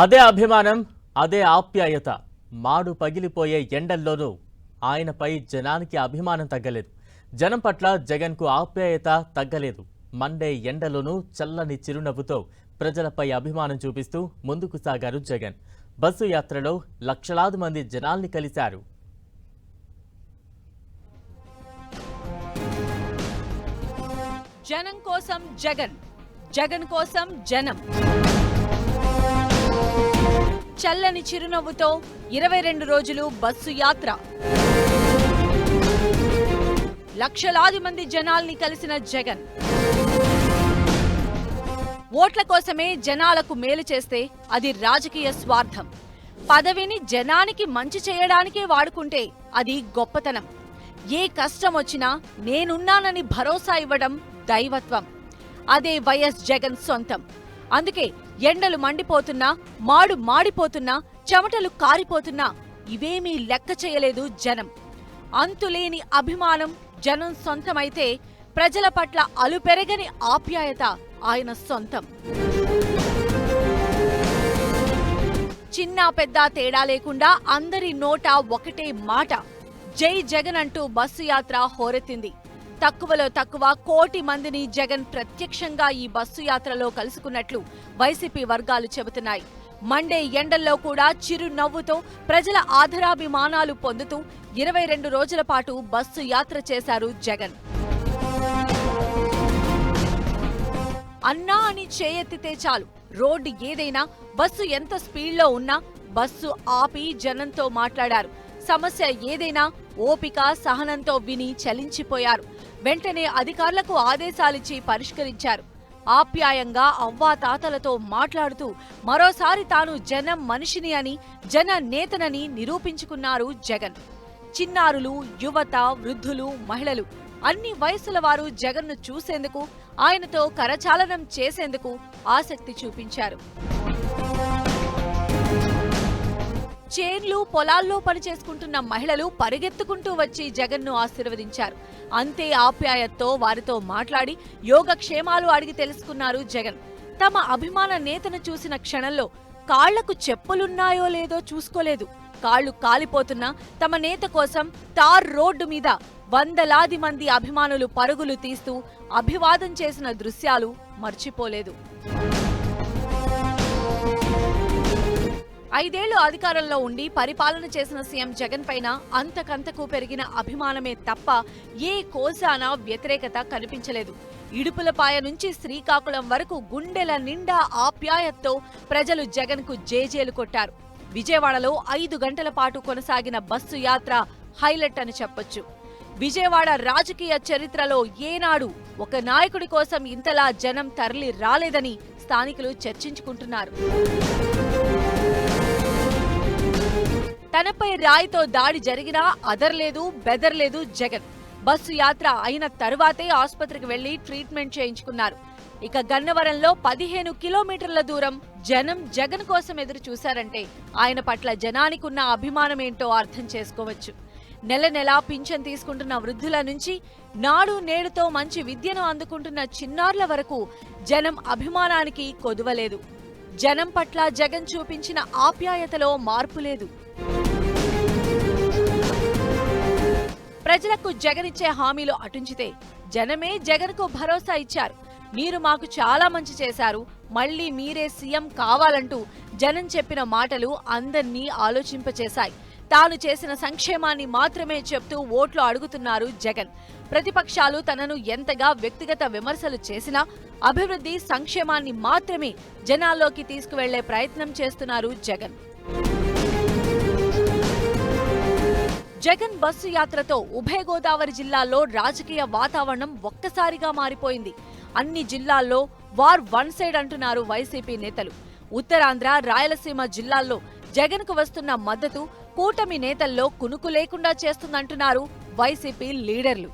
అదే అభిమానం, అదే ఆప్యాయత. మాడు పగిలిపోయే ఎండల్లోనూ ఆయనపై జనానికి అభిమానం తగ్గలేదు. జనం పట్ల జగన్కు ఆప్యాయత తగ్గలేదు. మండే ఎండలోనూ చల్లని చిరునవ్వుతో ప్రజలపై అభిమానం చూపిస్తూ ముందుకు సాగారు జగన్. బస్సు యాత్రలో లక్షలాది మంది జనాల్ని కలిశారు. జనం కోసం జగన్, జగన్ కోసం జనం. చల్లని చిరునవ్వుతో 22 రోజులు బస్సు యాత్ర. లక్షలాది మంది జనాల్ని కలిసిన జగన్. ఓట్ల కోసమే జనాలకు మేలు చేస్తే అది రాజకీయ స్వార్థం. పదవిని జనానికి మంచి చేయడానికే వాడుకుంటే అది గొప్పతనం. ఏ కష్టం వచ్చినా నేనున్నానని భరోసా ఇవ్వడం దైవత్వం. అదే వైఎస్ జగన్ సొంతం. అందుకే ఎండలు మండిపోతున్నా, మాడు మాడిపోతున్నా, చెమటలు కారిపోతున్నా ఇవేమీ లెక్క చేయలేదు జనం. అంతులేని అభిమానం జనం సొంతమైతే ప్రజల పట్ల అలుపెరగని ఆప్యాయత ఆయన సొంతం. చిన్న పెద్ద తేడా లేకుండా అందరి నోట ఒకటే మాట, జై జగన్ అంటూ బస్సు యాత్ర హోరెత్తింది. తక్కువలో తక్కువ 1 కోటి మందిని జగన్ ప్రత్యక్షంగా ఈ బస్సు యాత్రలో కలుసుకున్నట్లు వైసీపీ వర్గాలు చెబుతున్నాయి. మండే ఎండల్లో కూడా చిరునవ్వుతో ప్రజల ఆదరాభిమానాలు పొందుతూ 22 రోజుల పాటు బస్సు యాత్ర చేశారు జగన్. అన్నా అని చేయెత్తితే చాలు, రోడ్డు ఏదైనా, బస్సు ఎంత స్పీడ్లో ఉన్నా బస్సు ఆపి జనంతో మాట్లాడారు. సమస్య ఏదైనా ఓపిక సహనంతో విని చలించిపోయారు. వెంటనే అధికారులకు ఆదేశాలిచ్చి పరిష్కరించారు. ఆప్యాయంగా అవ్వాతాతలతో మాట్లాడుతూ మరోసారి తాను జనం మనిషిని అని, జన నేతనని నిరూపించుకున్నారు జగన్. చిన్నారులు, యువత, వృద్ధులు, మహిళలు అన్ని వయసుల వారు జగన్ను చూసేందుకు, ఆయనతో కరచాలనం చేసేందుకు ఆసక్తి చూపించారు. చేన్లు, పొలాల్లో పనిచేసుకుంటున్న మహిళలు పరిగెత్తుకుంటూ వచ్చి జగన్ను ఆశీర్వదించారు. అంతే ఆప్యాయతతో వారితో మాట్లాడి యోగక్షేమాలు అడిగి తెలుసుకున్నారు జగన్. తమ అభిమాన నేతను చూసిన క్షణంలో కాళ్లకు చెప్పులున్నాయో లేదో చూసుకోలేదు. కాళ్లు కాలిపోతున్నా తమ నేత కోసం తార్ రోడ్డు మీద వందలాది మంది అభిమానులు పరుగులు తీస్తూ అభివాదం చేసిన దృశ్యాలు మర్చిపోలేదు. 5 ఏళ్లు అధికారంలో ఉండి పరిపాలన చేసిన సీఎం జగన్ పైన అంతకంతకు పెరిగిన అభిమానమే తప్ప ఏ కోసానా వ్యతిరేకత కనిపించలేదు. ఇడుపులపాయ నుంచి శ్రీకాకుళం వరకు గుండెల నిండా ఆప్యాయతతో ప్రజలు జగన్కు జేజేలు కొట్టారు. విజయవాడలో 5 గంటల పాటు కొనసాగిన బస్సు యాత్ర హైలైట్ అని చెప్పొచ్చు. విజయవాడ రాజకీయ చరిత్రలో ఏనాడు ఒక నాయకుడి కోసం ఇంతలా జనం తరలి రాలేదని స్థానికులు చర్చించుకుంటున్నారు. తనపై రాయితో దాడి జరిగినా అదర్లేదు, బెదర్లేదు జగన్. బస్సు యాత్ర అయిన తరువాతే ఆసుపత్రికి వెళ్లి ట్రీట్మెంట్ చేయించుకున్నారు. ఇక గన్నవరంలో 15 కిలోమీటర్ల దూరం జనం జగన్ కోసం ఎదురు చూశారంటే ఆయన పట్ల జనానికున్న అభిమానమేంటో అర్థం చేసుకోవచ్చు. నెల నెలా పింఛన్ తీసుకుంటున్న వృద్ధుల నుంచి నాడు నేడుతో మంచి విద్యను అందుకుంటున్న చిన్నారుల వరకు జనం అభిమానానికి కొదువలేదు. జనం పట్ల జగన్ చూపించిన ఆప్యాయతలో మార్పు లేదు. ప్రజలకు జగనిచ్చే హామీలు అటుంచితే జనమే జగన్కు భరోసా ఇచ్చారు. మీరు మాకు చాలా మంచి చేశారు, మళ్లీ మీరే సీఎం కావాలంటూ జనం చెప్పిన మాటలు అందర్నీ ఆలోచింపచేశాయి. తాను చేసిన సంక్షేమాన్ని మాత్రమే చెప్తూ ఓట్లు అడుగుతున్నారు జగన్. ప్రతిపక్షాలు తనను ఎంతగా వ్యక్తిగత విమర్శలు చేసినా అభివృద్ధి, సంక్షేమాన్ని మాత్రమే జనాల్లోకి తీసుకువెళ్లే ప్రయత్నం చేస్తున్నారు జగన్. జగన్ బస్సు యాత్రతో ఉభయ గోదావరి జిల్లాల్లో రాజకీయ వాతావరణం ఒక్కసారిగా మారిపోయింది. అన్ని జిల్లాల్లో వార్ వన్ సైడ్ అంటున్నారు వైసీపీ నేతలు. ఉత్తరాంధ్ర, రాయలసీమ జిల్లాల్లో జగన్కు వస్తున్న మద్దతు కూటమి నేతల్లో కునుకు లేకుండా చేస్తుందంటున్నారు వైసీపీ లీడర్లు.